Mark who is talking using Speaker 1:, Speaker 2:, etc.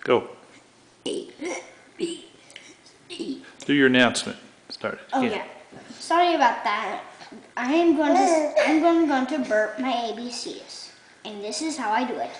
Speaker 1: Go. Do your announcement. Start it.
Speaker 2: Oh yeah. Sorry about that. I'm going to burp my ABCs. And this is how I do it.